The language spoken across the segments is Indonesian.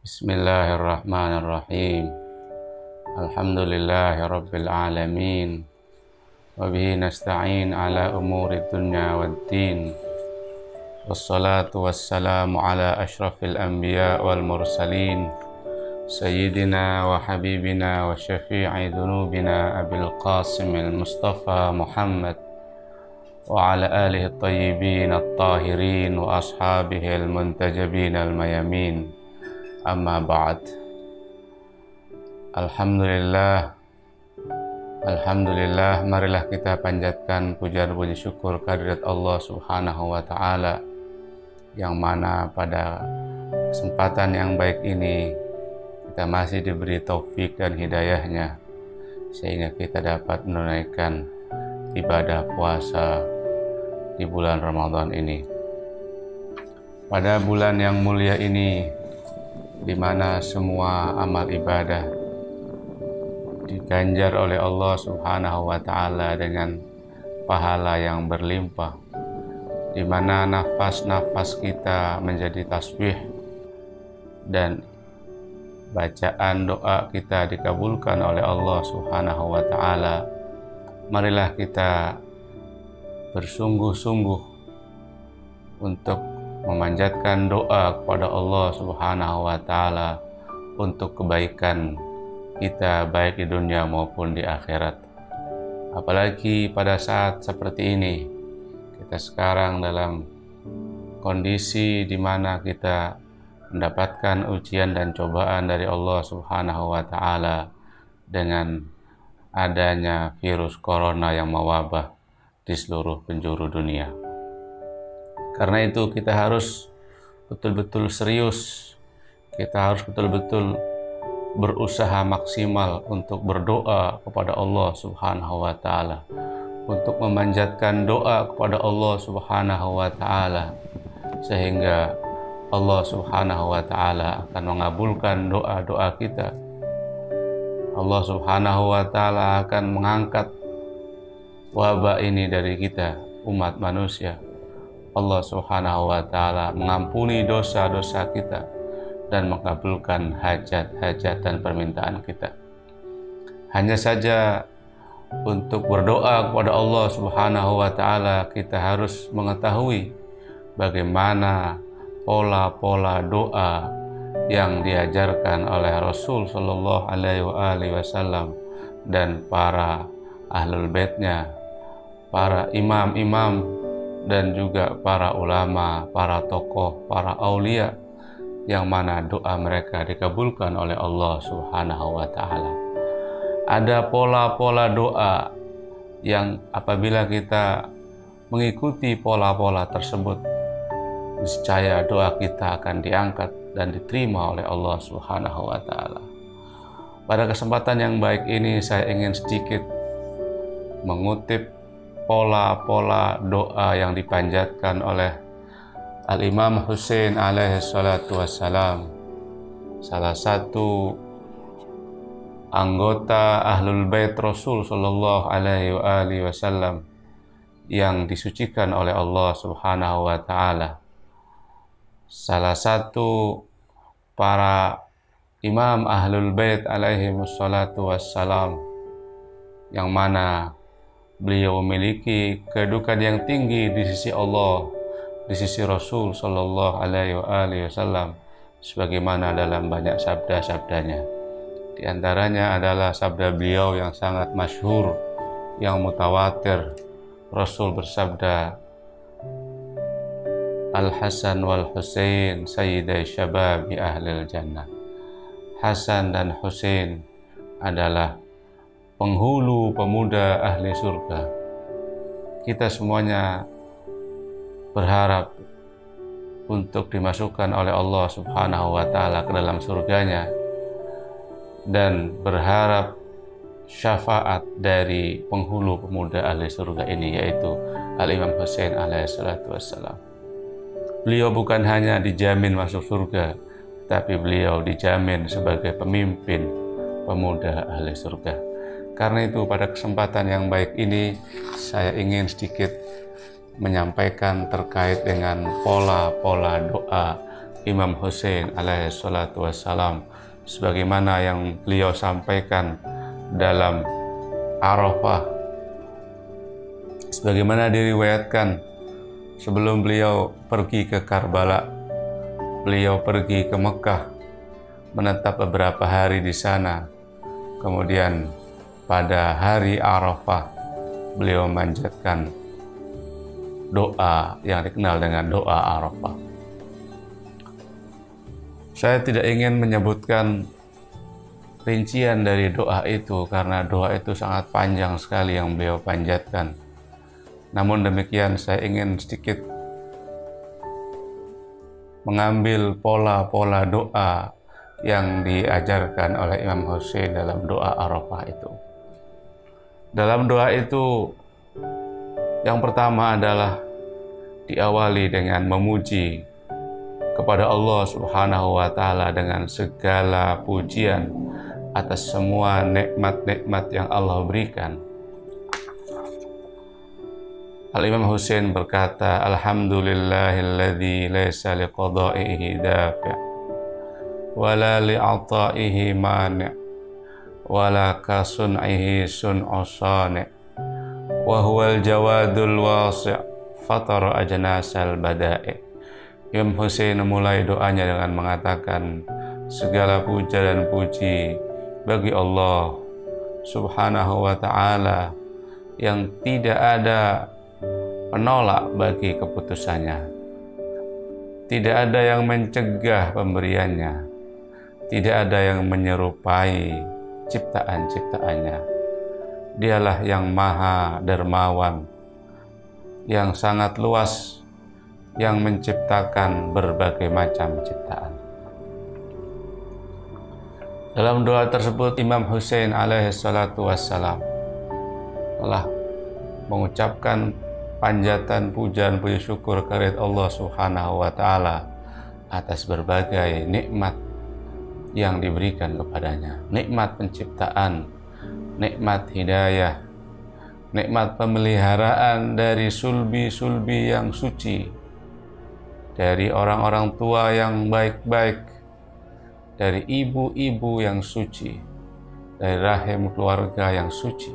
Bismillahirrahmanirrahim. Alhamdulillahi rabbil alamin. Wabihi nasta'in ala umuri dunya waddin. Wassalatu wassalamu ala ashrafil anbiya wal mursalin. Sayyidina wa habibina wa syafi'i dhunubina Abil Qasimil Mustafa Muhammad wa ala alihi at-tayyibin at-tahirin wa ashabihi al-muntajabin al-mayamin. Amma ba'd. Alhamdulillah, marilah kita panjatkan puja dan puji syukur kehadirat Allah Subhanahu wa Ta'ala, yang mana pada kesempatan yang baik ini kita masih diberi taufik dan hidayahnya sehingga kita dapat menunaikan ibadah puasa di bulan Ramadan ini. Pada bulan yang mulia ini, di mana semua amal ibadah diganjar oleh Allah Subhanahu wa Ta'ala dengan pahala yang berlimpah, di mana nafas-nafas kita menjadi tasbih dan bacaan doa kita dikabulkan oleh Allah Subhanahu wa Ta'ala. Marilah kita bersungguh-sungguh untuk memanjatkan doa kepada Allah Subhanahu wa Ta'ala untuk kebaikan kita baik di dunia maupun di akhirat. Apalagi pada saat seperti ini, kita sekarang dalam kondisi di mana kita mendapatkan ujian dan cobaan dari Allah Subhanahu wa Ta'ala dengan adanya virus corona yang mewabah di seluruh penjuru dunia. Karena itu kita harus betul-betul serius, kita harus betul-betul berusaha maksimal untuk berdoa kepada Allah Subhanahu wa Ta'ala, untuk memanjatkan doa kepada Allah Subhanahu wa Ta'ala, sehingga Allah Subhanahu wa Ta'ala akan mengabulkan doa-doa kita. Allah Subhanahu wa Ta'ala akan mengangkat wabah ini dari kita, umat manusia. Allah Subhanahu wa Ta'ala mengampuni dosa-dosa kita dan mengabulkan hajat-hajat dan permintaan kita. Hanya saja untuk berdoa kepada Allah Subhanahu wa Ta'ala, kita harus mengetahui bagaimana pola-pola doa yang diajarkan oleh Rasul Shallallahu Alaihi Wasallam dan para ahlul baitnya, para imam-imam dan juga para ulama, para tokoh, para aulia, yang mana doa mereka dikabulkan oleh Allah Subhanahu wa Ta'ala. Ada pola-pola doa yang apabila kita mengikuti pola-pola tersebut, niscaya doa kita akan diangkat dan diterima oleh Allah Subhanahu wa Ta'ala. Pada kesempatan yang baik ini, saya ingin sedikit mengutip pola-pola doa yang dipanjatkan oleh Al-Imam Husain alaihi salatu wassalam, salah satu anggota Ahlul Bait Rasul Sallallahu Alaihi Wasallam yang disucikan oleh Allah Subhanahu wa Ta'ala. Salah satu para imam Ahlul Bait alaihi salatu wassalam, yang mana beliau memiliki kedudukan yang tinggi di sisi Allah, di sisi Rasul Sallallahu Alaihi Wasallam, sebagaimana dalam banyak sabda-sabdanya. Di antaranya adalah sabda beliau yang sangat masyhur, yang mutawatir. Rasul bersabda, Al-Hasan wal Husain sayyidai syababi ahlil jannah. Hasan dan Husain adalah penghulu pemuda ahli surga. Kita semuanya berharap untuk dimasukkan oleh Allah Subhanahu wa Ta'ala ke dalam surganya dan berharap syafaat dari penghulu pemuda ahli surga ini, yaitu Al-Imam Husain alaihi salatu wassalam. Beliau bukan hanya dijamin masuk surga, tapi beliau dijamin sebagai pemimpin pemuda ahli surga. Karena itu pada kesempatan yang baik ini, saya ingin sedikit menyampaikan terkait dengan pola-pola doa Imam Hussein alaihi salatu wassalam, sebagaimana yang beliau sampaikan dalam Arafah, sebagaimana diriwayatkan sebelum beliau pergi ke Karbala, beliau pergi ke Mekah, menetap beberapa hari di sana. Kemudian pada hari Arafah beliau memanjatkan doa yang dikenal dengan doa Arafah. Saya tidak ingin menyebutkan rincian dari doa itu karena doa itu sangat panjang sekali yang beliau panjatkan. Namun demikian, saya ingin sedikit mengambil pola-pola doa yang diajarkan oleh Imam Hussein dalam doa Arafah itu. Dalam doa itu, yang pertama adalah diawali dengan memuji kepada Allah Subhanahu wa Ta'ala dengan segala pujian atas semua nikmat-nikmat yang Allah berikan. Al-Imam Hussein berkata, Alhamdulillahilladzi laysa liqada'ihi dafi' wala li'ata'ihi mani' wala kasun'ihi sun'u sani' wa huwal jawadul wasi' fatara ajnasal bada'i. Imam Hussein memulai doanya dengan mengatakan, segala puja dan puji bagi Allah Subhanahu wa Ta'ala yang tidak ada penolak bagi keputusannya, tidak ada yang mencegah pemberiannya, tidak ada yang menyerupai ciptaan-ciptaannya. Dialah yang maha dermawan, yang sangat luas, yang menciptakan berbagai macam ciptaan. Dalam doa tersebut, Imam Hussein alaihi salatu wassalam telah mengucapkan panjatan, pujian, puji syukur kehadirat Allah Subhanahu wa Ta'ala atas berbagai nikmat yang diberikan kepadanya. Nikmat penciptaan, nikmat hidayah, nikmat pemeliharaan dari sulbi-sulbi yang suci, dari orang-orang tua yang baik-baik, dari ibu-ibu yang suci, dari rahim keluarga yang suci.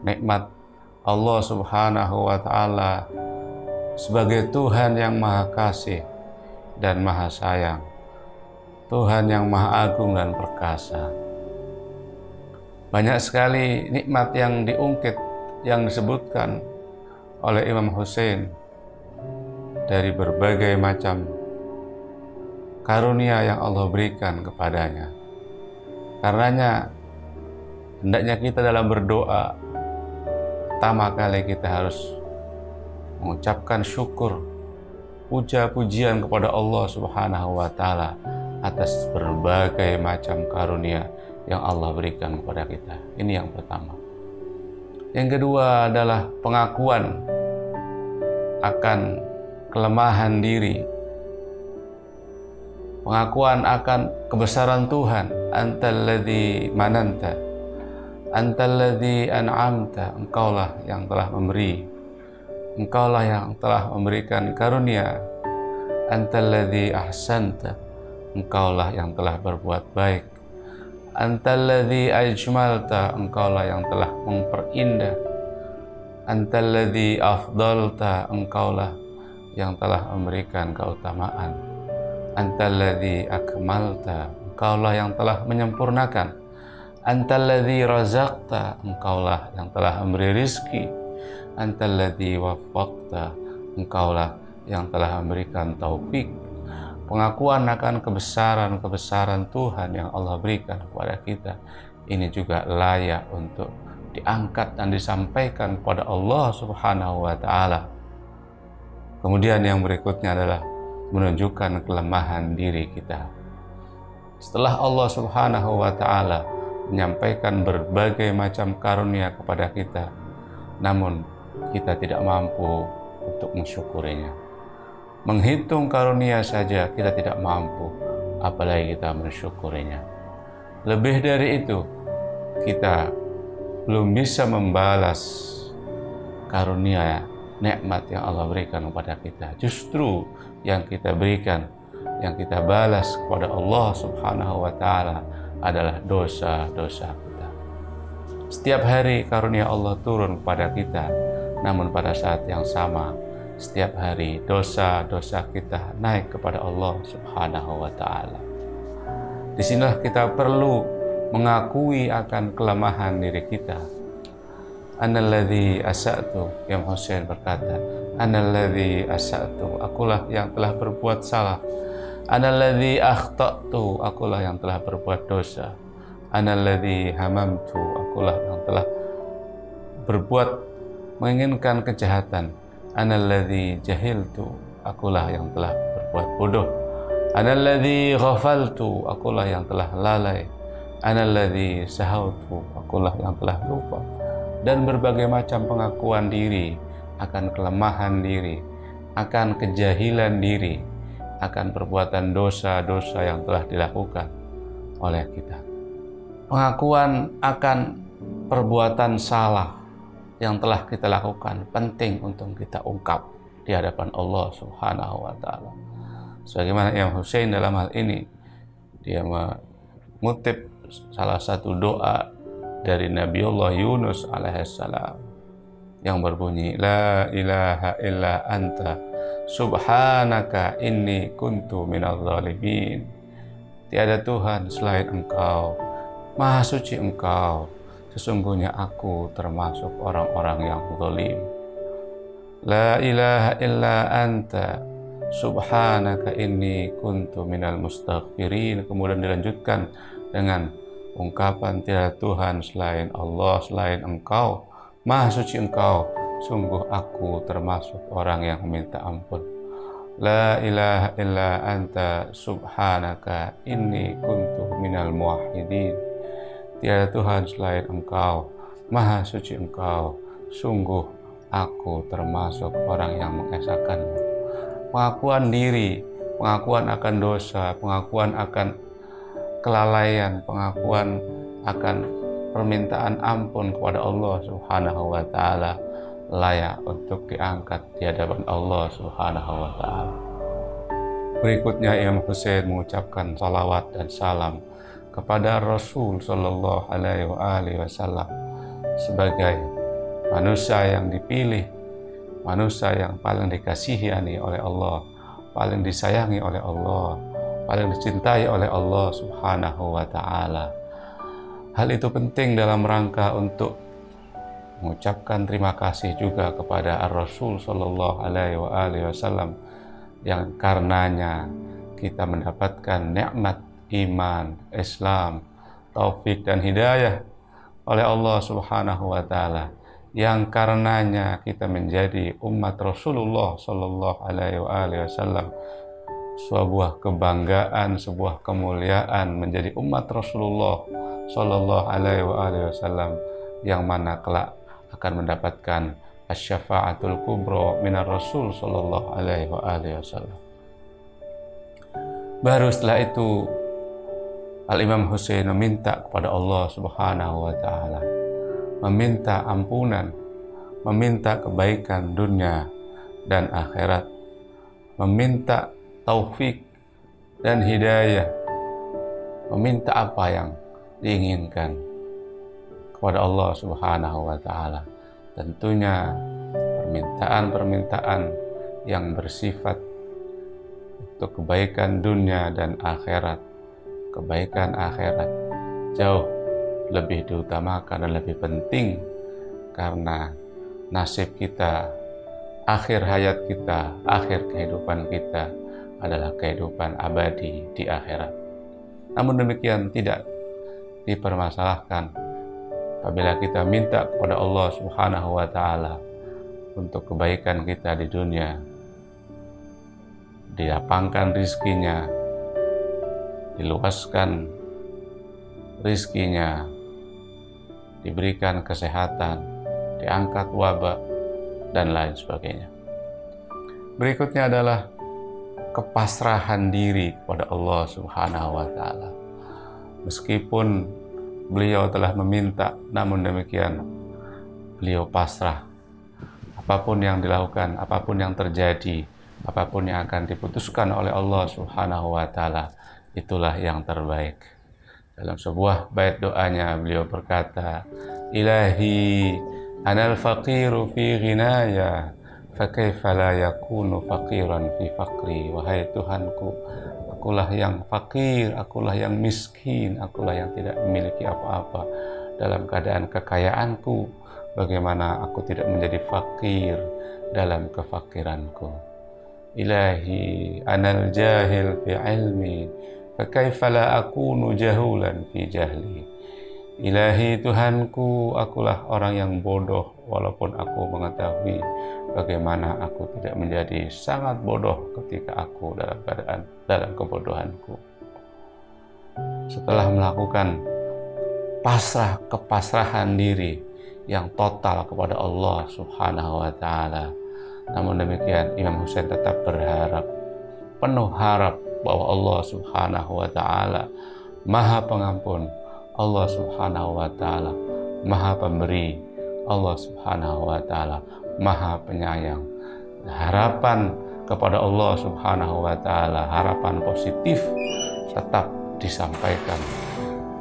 Nikmat Allah Subhanahu wa Ta'ala sebagai Tuhan yang Maha Kasih dan Maha Sayang, Tuhan yang Maha Agung dan Perkasa. Banyak sekali nikmat yang diungkit, yang disebutkan oleh Imam Hussein dari berbagai macam karunia yang Allah berikan kepadanya. Karenanya hendaknya kita dalam berdoa, pertama kali kita harus mengucapkan syukur, puja-pujian kepada Allah Subhanahu wa Ta'ala atas berbagai macam karunia yang Allah berikan kepada kita. Ini yang pertama. Yang kedua adalah pengakuan akan kelemahan diri, pengakuan akan kebesaran Tuhan. Antalladzi mananta, antalladzi an'amta, engkaulah yang telah memberi, engkaulah yang telah memberikan karunia. Antalladzi ahsanta, engkaulah yang telah berbuat baik. Antalladzi ajmalta, engkaulah yang telah memperindah. Antalladzi afdalta, engkaulah yang telah memberikan keutamaan. Antalladzi akmalta, engkaulah yang telah menyempurnakan. Antalladzi razaqta, engkaulah yang telah memberi rizki. Antalladzi waffaqta, engkaulah yang telah memberikan taufik. Pengakuan akan kebesaran-kebesaran Tuhan yang Allah berikan kepada kita, ini juga layak untuk diangkat dan disampaikan kepada Allah Subhanahu wa Ta'ala. Kemudian yang berikutnya adalah menunjukkan kelemahan diri kita. Setelah Allah Subhanahu wa Ta'ala menyampaikan berbagai macam karunia kepada kita, namun kita tidak mampu untuk mensyukurinya. Menghitung karunia saja kita tidak mampu, apalagi kita mensyukurinya. Lebih dari itu, kita belum bisa membalas karunia nikmat yang Allah berikan kepada kita. Justru yang kita berikan yang kita balas kepada Allah Subhanahu wa Ta'ala adalah dosa-dosa kita. Setiap hari karunia Allah turun kepada kita, namun pada saat yang sama, setiap hari dosa-dosa kita naik kepada Allah Subhanahu wa Ta'ala. Disinilah kita perlu mengakui akan kelemahan diri kita. Analladzi asa'tu, Imam Husain berkata, analladzi asa'tu, akulah yang telah berbuat salah. Analladzi akhta'tu, akulah yang telah berbuat dosa. Analladzi hamamtu, akulah yang telah berbuat menginginkan kejahatan. Analladzi jahiltu, akulah yang telah berbuat bodoh. Analladzi ghafaltu, akulah yang telah lalai. Analladzi sahautu, akulah yang telah lupa. Dan berbagai macam pengakuan diri akan kelemahan diri, akan kejahilan diri, akan perbuatan dosa-dosa yang telah dilakukan oleh kita. Pengakuan akan perbuatan salah yang telah kita lakukan penting untuk kita ungkap di hadapan Allah Subhanahu wa Ta'ala. Sebagaimana Imam Husain dalam hal ini, dia mengutip salah satu doa dari Nabiullah Yunus alaihissalam yang berbunyi, la ilaha illa anta subhanaka inni kuntu minadz zalimin. Tiada Tuhan selain Engkau, Maha suci Engkau, sesungguhnya aku termasuk orang-orang yang zalim. La ilaha illa anta subhanaka inni kuntu minal mustaghfirin. Kemudian dilanjutkan dengan ungkapan tiada Tuhan selain Allah, selain Engkau, Maha suci Engkau, sungguh aku termasuk orang yang meminta ampun. La ilaha illa anta subhanaka inni kuntu minal muwahhidin. Tiada Tuhan selain Engkau, Maha suci Engkau, sungguh aku termasuk orang yang mengesahkan-Mu. Pengakuan diri, pengakuan akan dosa, pengakuan akan kelalaian, pengakuan akan permintaan ampun kepada Allah Subhanahu wa Ta'ala layak untuk diangkat di hadapan Allah Subhanahu wa Ta'ala. Berikutnya Imam Husain mengucapkan salawat dan salam kepada Rasul Sallallahu Alaihi Wasallam sebagai manusia yang dipilih, manusia yang paling dikasihani oleh Allah, paling disayangi oleh Allah, paling dicintai oleh Allah Subhanahu wa Ta'ala. Hal itu penting dalam rangka untuk mengucapkan terima kasih juga kepada Ar-Rasul Sallallahu Alaihi Wasallam yang karenanya kita mendapatkan nikmat iman, Islam, taufik dan hidayah oleh Allah Subhanahu wa Ta'ala, yang karenanya kita menjadi umat Rasulullah Sallallahu Alaihi Wasallam. Sebuah kebanggaan, sebuah kemuliaan menjadi umat Rasulullah Sallallahu Alaihi Wasallam yang mana kelak akan mendapatkan asy-syafa'atul kubra minar Rasul Sallallahu Alaihi Wasallam. Baru setelah itu Al-Imam Husain meminta kepada Allah Subhanahu wa Ta'ala, meminta ampunan, meminta kebaikan dunia dan akhirat, meminta taufik dan hidayah, meminta apa yang diinginkan kepada Allah Subhanahu wa Ta'ala. Tentunya permintaan-permintaan yang bersifat untuk kebaikan dunia dan akhirat, kebaikan akhirat jauh lebih diutamakan dan lebih penting, karena nasib kita, akhir hayat kita, akhir kehidupan kita adalah kehidupan abadi di akhirat. Namun demikian tidak dipermasalahkan apabila kita minta kepada Allah Subhanahu wa Ta'ala untuk kebaikan kita di dunia, dilapangkan rizkinya, diluaskan rizkinya, diberikan kesehatan, diangkat wabak, dan lain sebagainya. Berikutnya adalah kepasrahan diri kepada Allah Subhanahu wa Ta'ala. Meskipun beliau telah meminta, namun demikian beliau pasrah. Apapun yang dilakukan, apapun yang terjadi, apapun yang akan diputuskan oleh Allah Subhanahu wa taala, itulah yang terbaik. Dalam sebuah bait doanya beliau berkata, Ilahi anal faqiru fi ghinaya, fakaifa la yakunu faqiran fi faqri. Wahai Tuhanku, akulah yang fakir, akulah yang miskin, akulah yang tidak memiliki apa-apa. Dalam keadaan kekayaanku, bagaimana aku tidak menjadi fakir dalam kefakiranku. Ilahi anal jahil fi ilmi, fakaifa la akunu jahulan fi jahli. Ilahi Tuhanku, akulah orang yang bodoh walaupun aku mengetahui, bagaimana aku tidak menjadi sangat bodoh ketika aku dalam kebodohanku. Setelah melakukan kepasrahan diri yang total kepada Allah Subhanahu wa taala, namun demikian Imam Husain tetap berharap, penuh harap, bahwa Allah Subhanahu wa taala Maha Pengampun, Allah Subhanahu wa taala Maha Pemberi, Allah Subhanahu wa taala Maha Penyayang. Harapan kepada Allah Subhanahu wa taala, harapan positif tetap disampaikan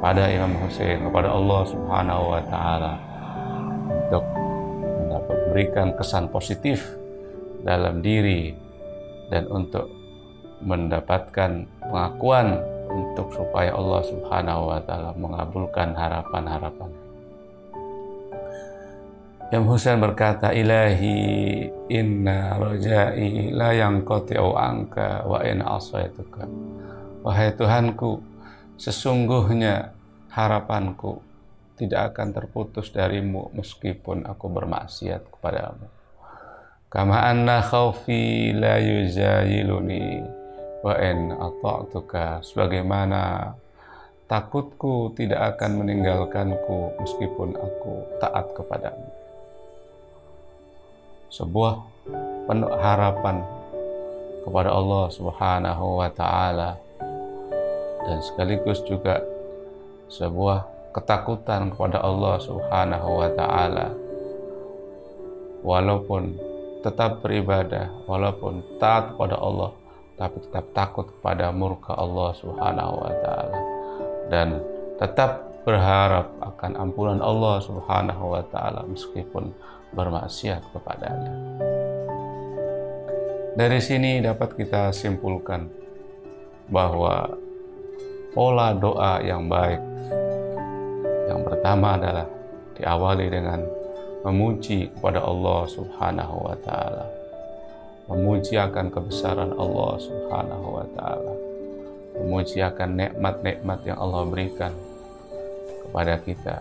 pada Imam Husain kepada Allah Subhanahu wa taala untuk memberikan kesan positif dalam diri dan untuk mendapatkan pengakuan untuk supaya Allah Subhanahu wa taala mengabulkan harapan-harapan. Imam Husain berkata, Ilahi inna rajai la yanqati'u anka wa in asaituka. Wahai Tuhanku, sesungguhnya harapanku tidak akan terputus darimu meskipun aku bermaksiat kepadamu. Kama anna khawfi la yuzayiluni wa in ata'tuka. Sebagaimana takutku tidak akan meninggalkanku meskipun aku taat kepadamu. Sebuah penuh harapan kepada Allah Subhanahu wa taala dan sekaligus juga sebuah ketakutan kepada Allah Subhanahu wa taala. Walaupun tetap beribadah, walaupun taat kepada Allah, tapi tetap takut kepada murka Allah Subhanahu wa taala dan tetap berharap akan ampunan Allah Subhanahu wa taala meskipun bermaksiat kepadanya. Dari sini dapat kita simpulkan bahwa pola doa yang baik yang pertama adalah diawali dengan memuji kepada Allah Subhanahu wa taala. Memuji akan kebesaran Allah Subhanahu wa taala. Memuji akan nikmat-nikmat yang Allah berikan kepada kita.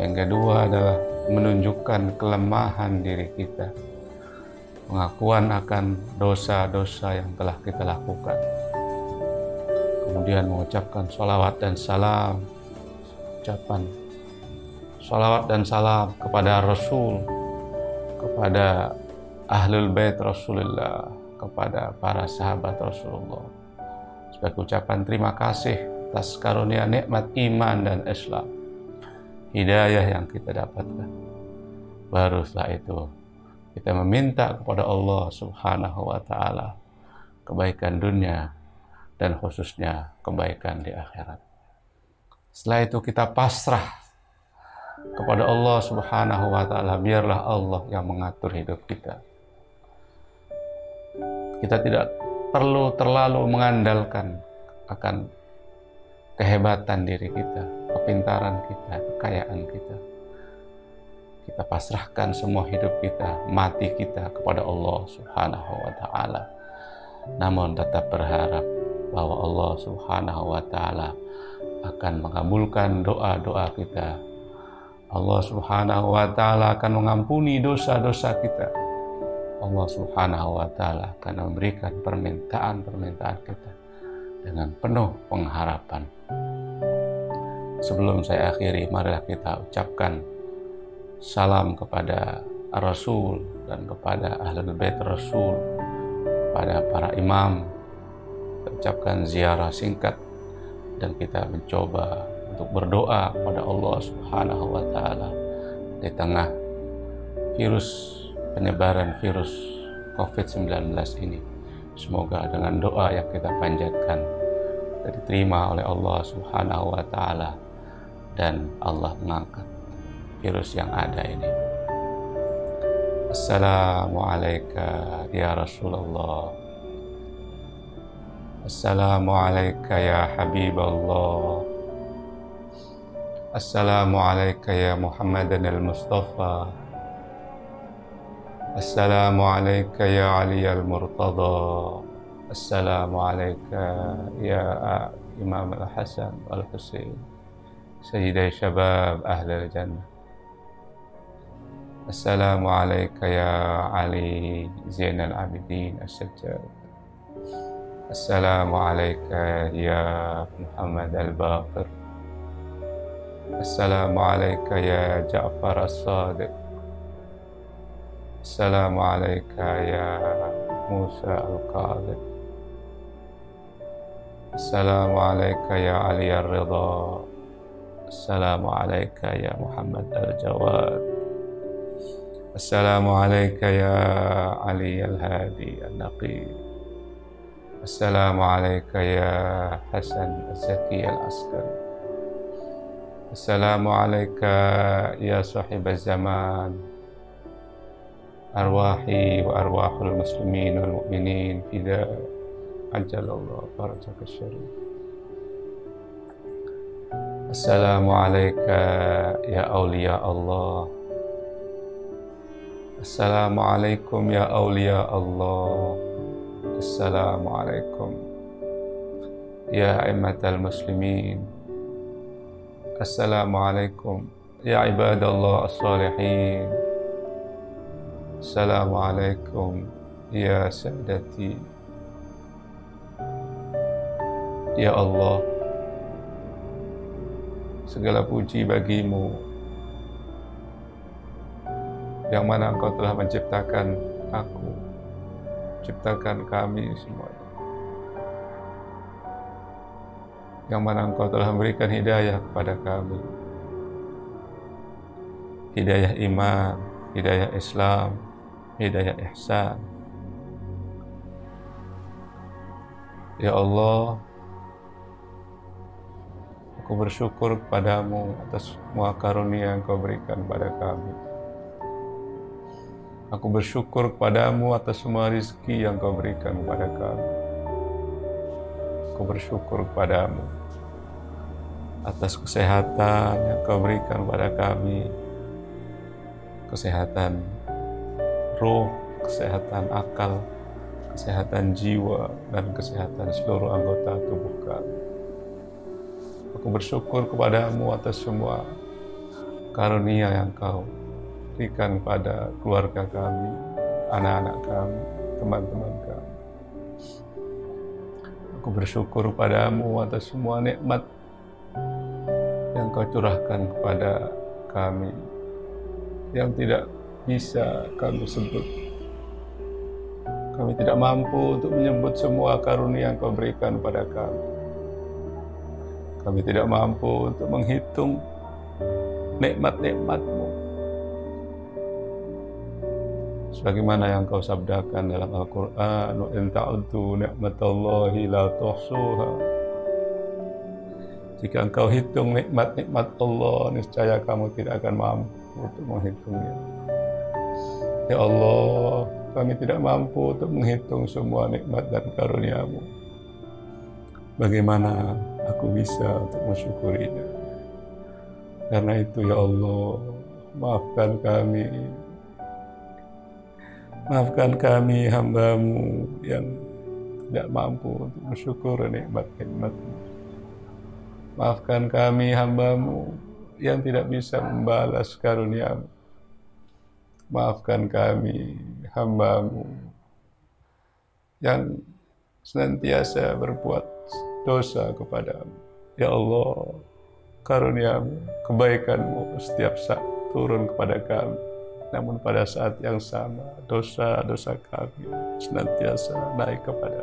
Yang kedua adalah menunjukkan kelemahan diri kita. Pengakuan akan dosa-dosa yang telah kita lakukan. Kemudian mengucapkan sholawat dan salam. Ucapan sholawat dan salam kepada Rasul, kepada Ahlul Bait Rasulullah, kepada para sahabat Rasulullah. Sebagai ucapan terima kasih atas karunia nikmat iman dan Islam, hidayah yang kita dapatkan. Baru setelah itu kita meminta kepada Allah Subhanahu wa taala kebaikan dunia dan khususnya kebaikan di akhirat. Setelah itu kita pasrah kepada Allah Subhanahu wa taala, biarlah Allah yang mengatur hidup kita. Kita tidak perlu terlalu mengandalkan akan kehebatan diri kita, kepintaran kita, kekayaan kita. Kita pasrahkan semua hidup kita, mati kita kepada Allah Subhanahu wa taala. Namun tetap berharap bahwa Allah Subhanahu wa taala akan mengabulkan doa-doa kita. Allah Subhanahu wa taala akan mengampuni dosa-dosa kita. Allah Subhanahu wa taala akan memberikan permintaan-permintaan kita dengan penuh pengharapan. Sebelum saya akhiri, marilah kita ucapkan salam kepada Rasul dan kepada Ahlul Bait Rasul, kepada para imam. Kita ucapkan ziarah singkat dan kita mencoba untuk berdoa kepada Allah Subhanahu wa taala di tengah penyebaran virus COVID-19 ini. Semoga dengan doa yang kita panjatkan diterima oleh Allah Subhanahu wa Ta'ala, dan Allah mengangkat virus yang ada ini. Assalamualaikum ya Rasulullah. Assalamualaikum ya Habiballah. Assalamualaikum ya Muhammadan al-Mustafa. Assalamualaikum ya Ali al-Murtada. Assalamualaikum ya Imam al-Hasan al-Husain, Sayyiday Shabab Ahlul Jannah. Assalamualaikum ya Ali Zainal Abidin As-Sajjad. Assalamualaikum ya Muhammad al-Baqir. Assalamualaikum ya Ja'far as-Sadiq. Assalamualaikum ya Musa al-Qadhib. Assalamualaikum ya Ali al-Ridha. Assalamualaikum ya Muhammad al-Jawad. Assalamualaikum ya Ali al-Hadi al-Naqi. Assalamualaikum ya Hasan al-Zaki al-Askari. Assalamualaikum ya sahib al-zaman. Arwahi wa arwahul muslimin wal mu'minin fida ajalallah farajak syarif. Assalamualaikum ya awliya Allah. Assalamualaikum ya awliya Allah. Assalamualaikum ya a'immatal muslimin. Assalamualaikum ya ibadallah as-salihin. Assalamualaikum ya sadati. Ya Allah, segala puji bagimu, yang mana Engkau telah menciptakan aku, ciptakan kami semuanya, yang mana Engkau telah memberikan hidayah kepada kami, hidayah iman, hidayah Islam, hidayah ihsan. Ya Allah, aku bersyukur kepadamu atas semua karunia yang Kau berikan kepada kami. Aku bersyukur kepadamu atas semua rizki yang Kau berikan kepada kami. Aku bersyukur kepadamu atas kesehatan yang Kau berikan kepada kami. Kesehatan roh, kesehatan akal, kesehatan jiwa, dan kesehatan seluruh anggota tubuh kami. Aku bersyukur kepadamu atas semua karunia yang Kau berikan pada keluarga kami, anak-anak kami, teman-teman kami. Aku bersyukur padamu atas semua nikmat yang Kau curahkan kepada kami, yang tidak bisa kami sebut. Kami tidak mampu untuk menyebut semua karunia yang Kau berikan pada kami. Kami tidak mampu untuk menghitung nikmat-nikmat-Mu. Sebagaimana yang Kau sabdakan dalam Al-Quran, wa in ta'uddu ni'matallahi la tuhsuha. Jika engkau hitung nikmat-nikmat Allah, niscaya kamu tidak akan mampu untuk menghitungnya. Ya Allah, kami tidak mampu untuk menghitung semua nikmat dan karunia-Mu. Bagaimana aku bisa untuk mensyukurinya? Karena itu ya Allah, maafkan kami. Maafkan kami hamba-Mu yang tidak mampu untuk bersyukur nikmat-nikmat-Mu. Maafkan kami hamba-Mu yang tidak bisa membalas karunia-Mu. Maafkan kami hamba-Mu yang senantiasa berbuat dosa kepada-Mu. Ya Allah, karunia-Mu, kebaikan-Mu setiap saat turun kepada kami. Namun pada saat yang sama, dosa-dosa kami senantiasa naik kepada.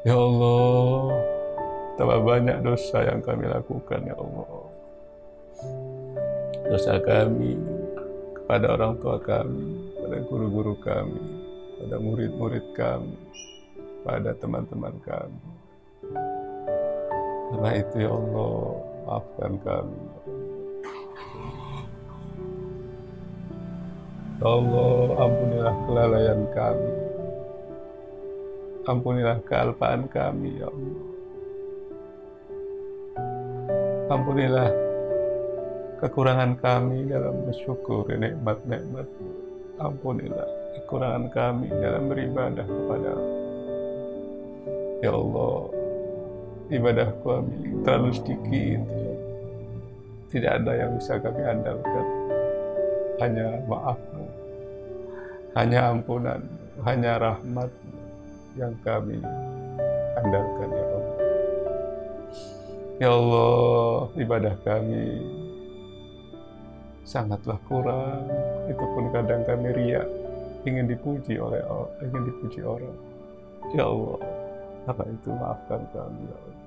Ya Allah, betapa banyak dosa yang kami lakukan, ya Allah. Dosa kami kepada orang tua kami, kepada pada guru-guru kami, pada murid-murid kami, pada teman-teman kami. Karena itu ya Allah, maafkan kami. Ya Allah, ampunilah kelalaian kami. Ampunilah kealpaan kami, ya Allah. Ampunilah kekurangan kami dalam bersyukur nikmat-nikmat-Mu. Ampunilah kekurangan kami dalam beribadah kepada-Mu. Ya Allah, ibadah kami terlalu sedikit. Tidak ada yang bisa kami andalkan. Hanya maaf-Mu, hanya ampunan-Mu, hanya rahmat-Mu yang kami andalkan, ya Allah. Ya Allah, ibadah kami sangatlah kurang. Itu pun kadang kami riya, ingin dipuji orang. Ya Allah, karena itu maafkan kami, ya Allah.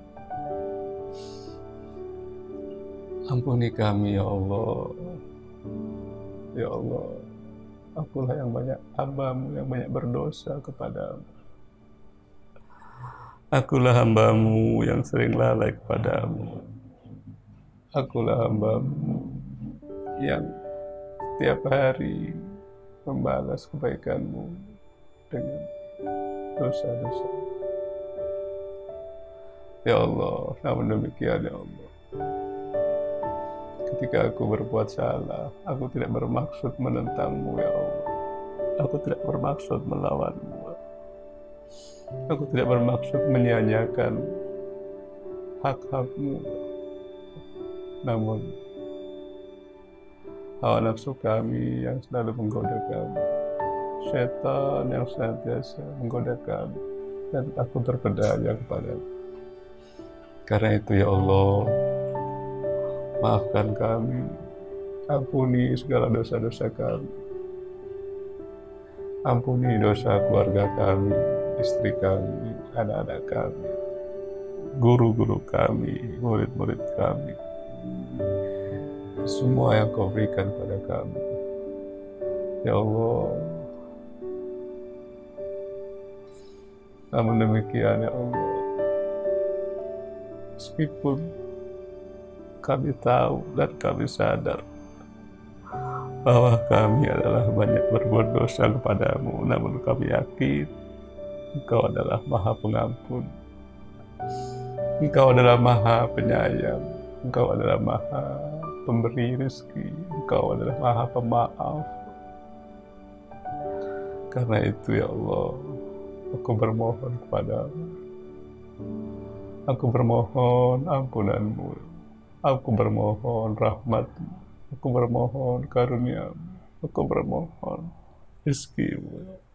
Ampuni kami, ya Allah. Ya Allah, akulah yang banyak hamba-Mu yang banyak berdosa kepadamu. Akulah hamba-Mu yang sering lalai kepadamu. Akulah hamba-Mu yang setiap hari membalas kebaikan-Mu dengan dosa-dosa. Ya Allah, namun demikian ya Allah, ketika aku berbuat salah, aku tidak bermaksud menentang-Mu ya Allah. Aku tidak bermaksud melawan-Mu. Aku tidak bermaksud menyia-nyiakan hak-hak-Mu. Namun hawa nafsu kami yang selalu menggoda kami, setan yang senantiasa menggoda kami, dan aku terpedaya kepada-Mu. Karena itu ya Allah, maafkan kami, ampuni segala dosa-dosa kami, ampuni dosa keluarga kami, istri kami, anak-anak kami, guru-guru kami, murid-murid kami, semua yang Kau berikan pada kami. Ya Allah, namun demikian ya Allah, meskipun kami tahu dan kami sadar bahwa kami adalah banyak berbuat dosa kepadamu, namun kami yakin Engkau adalah Maha Pengampun, Engkau adalah Maha Penyayang, Engkau adalah Maha Pemberi rezeki, Engkau adalah Maha Pemaaf. Karena itu ya Allah, aku bermohon kepadamu, aku bermohon ampunan-Mu, aku bermohon rahmat-Mu, aku bermohon karunia-Mu, aku bermohon rezeki-Mu.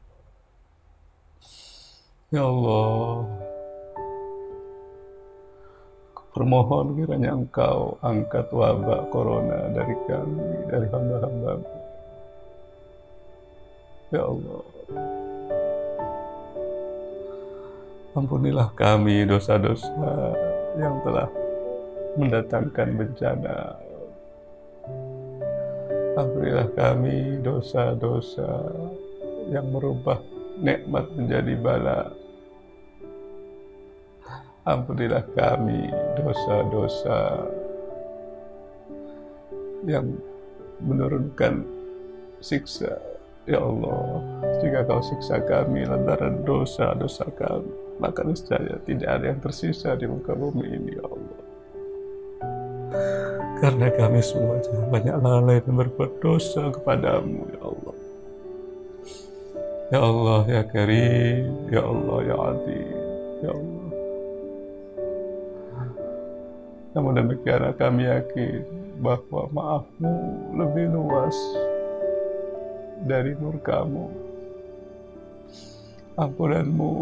Ya Allah, aku bermohon kiranya Engkau angkat wabah corona dari kami, dari hamba-hamba-Mu. Ya Allah, ampunilah kami dosa-dosa yang telah mendatangkan bencana. Ampunilah kami dosa-dosa yang merubah nikmat menjadi bala. Ampunilah kami dosa-dosa yang menurunkan siksa. Ya Allah, jika Kau siksa kami lantaran dosa-dosa kami, maka niscaya tidak ada yang tersisa di muka bumi ini, ya Allah. Karena kami semua banyak lalai dan berbuat dosa kepadamu, ya Allah. Ya Allah, ya Karim, ya Allah, ya Adil, ya Allah. Namun demikian kami yakin bahwa maaf-Mu lebih luas dari murka-Mu. Ampunan-Mu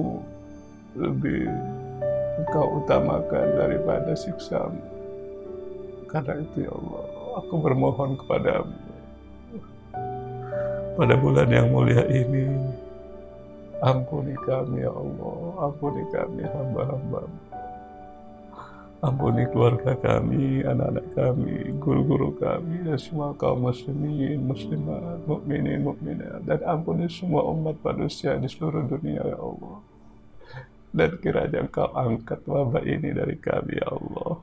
lebih Engkau utamakan daripada siksa-Mu. Karena itu ya Allah, aku bermohon kepadamu pada bulan yang mulia ini, ampuni kami ya Allah, ampuni kami hamba-hamba-Mu. Ampuni keluarga kami, anak-anak kami, guru-guru kami, dan semua kaum muslimin, muslimat, mukminin, mukminat, dan ampuni semua umat manusia di seluruh dunia, ya Allah. Dan kiranya Engkau angkat wabah ini dari kami, ya Allah.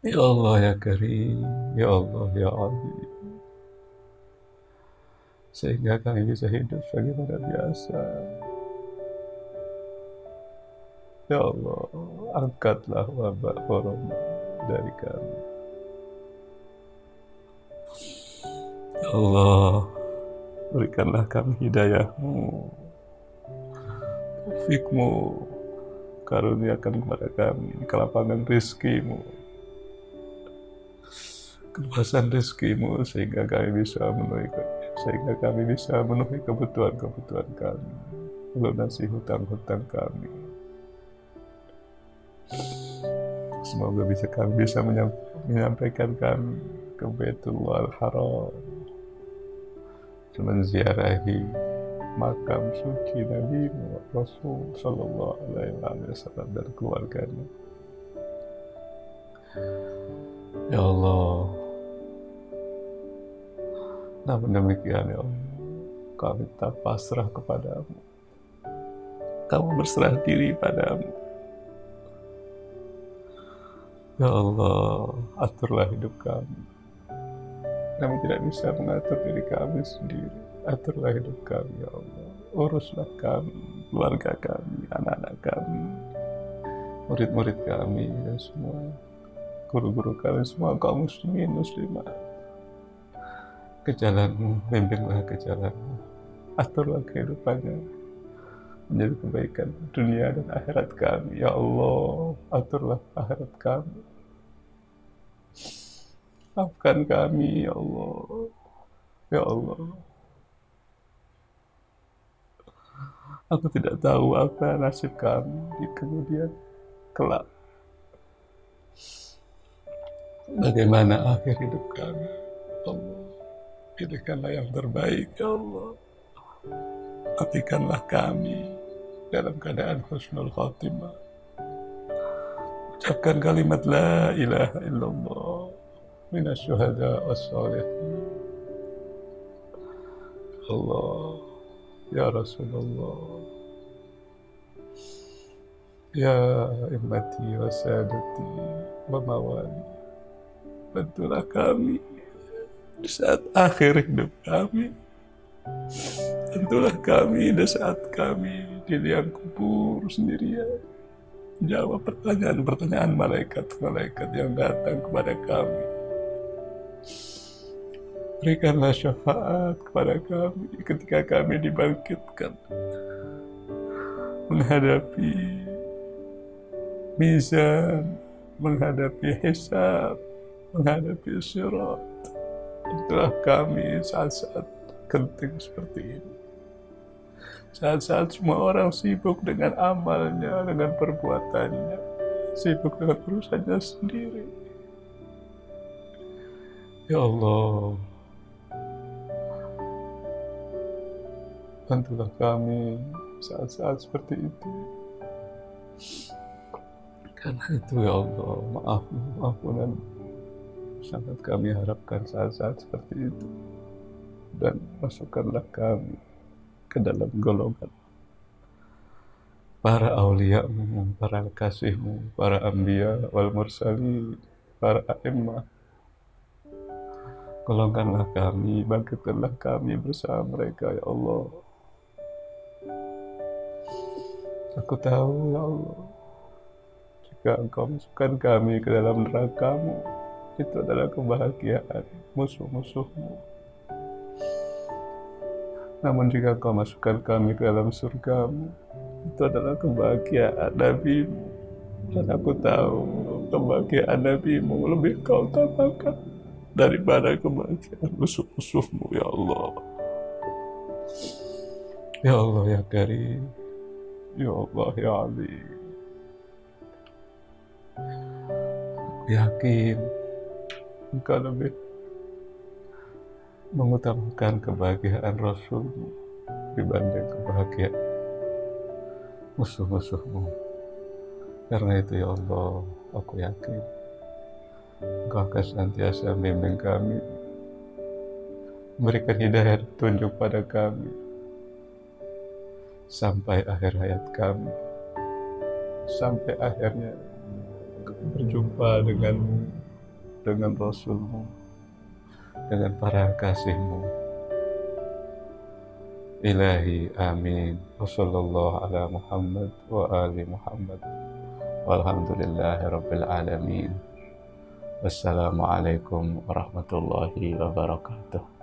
Ya Allah, ya Karim, ya Allah, ya Ali. Sehingga kami bisa hidup sebagaimana biasa. Ya Allah, angkatlah wabah corona dari kami. Ya Allah, berikanlah kami hidayah-Mu, taufik-Mu, karuniakan kepada kami kelapangan rizki-Mu, keluasan rizki-Mu, sehingga kami bisa memenuhi kebutuhan-kebutuhan kami, melunasi hutang-hutang kami. Semoga kami bisa menyampaikan kami ke Baitullah Al-Haram, menziarahi makam suci Nabi Rasul Sallallahu Alaihi Wasallam dan keluarganya. Ya Allah, namun demikian ya Allah, kami tak pasrah kepadamu. Kami berserah diri padamu. Ya Allah, aturlah hidup kami. Kami tidak bisa mengatur diri kami sendiri. Aturlah hidup kami, ya Allah. Uruslah kami, keluarga kami, anak-anak kami, murid-murid kami, dan semua guru-guru kami, semua kaum muslimin, muslimat. Ke jalan-Mu, bimbinglah ke jalan-Mu. Aturlah kehidupannya menjadi kebaikan dunia dan akhirat kami. Ya Allah, aturlah akhirat kami. Maafkan kami, ya Allah. Ya Allah, aku tidak tahu apa nasib kami di kemudian kelak. Bagaimana akhir hidup kami, ya Allah. Pilihkanlah yang terbaik, ya Allah. Matikanlah kami dalam keadaan husnul khatimah. Ucapkan kalimat la ilaha illallah minas syuhada was-salihin. Allah, ya Rasulullah, ya immati wa sadati wa mawali, bantulah kami di saat akhir hidup kami. Bantulah kami di saat kami di liang kubur sendirian. Jawab pertanyaan-pertanyaan malaikat-malaikat yang datang kepada kami. Berikanlah syafaat kepada kami ketika kami dibangkitkan menghadapi mizan, menghadapi hisab, menghadapi sirat. Itulah kami saat-saat genting seperti ini. Saat-saat semua orang sibuk dengan amalnya, dengan perbuatannya, sibuk dengan urusannya sendiri. Ya Allah, bantulah kami saat-saat seperti itu. Karena itu ya Allah, ampunan sangat kami harapkan saat-saat seperti itu. Dan masukkanlah kami ke dalam golongan para awliya-Mu, para kasih-Mu, para anbiya wal mursalin, para a'immah. Golongkanlah kami, bangkitkanlah kami bersama mereka, ya Allah. Aku tahu, ya Allah, jika Engkau masukkan kami ke dalam neraka-Mu, itu adalah kebahagiaan musuh-musuh-Mu. Namun jika Engkau masukkan kami ke dalam surga-Mu, itu adalah kebahagiaan Nabi-Mu. Dan aku tahu kebahagiaan Nabi-Mu lebih Kau utamakan daripada kebahagiaan musuh-musuh-Mu, ya Allah. Ya Allah, ya Karim, ya Allah, ya Ali. Aku yakin Engkau lebih mengutamakan kebahagiaan Rasul-Mu dibanding kebahagiaan musuh-musuh-Mu. Karena itu ya Allah, aku yakin Engkau akan senantiasa membimbing kami, memberikan hidayah tunjuk pada kami sampai akhir hayat kami, sampai akhirnya berjumpa denganmu, dengan Rasulmu, dengan para kasihmu. Ilahi amin. Wassallallahu ala Muhammad wa ali Muhammad. Walhamdulillahi rabbil alamin. Wassalamualaikum warahmatullahi wabarakatuh.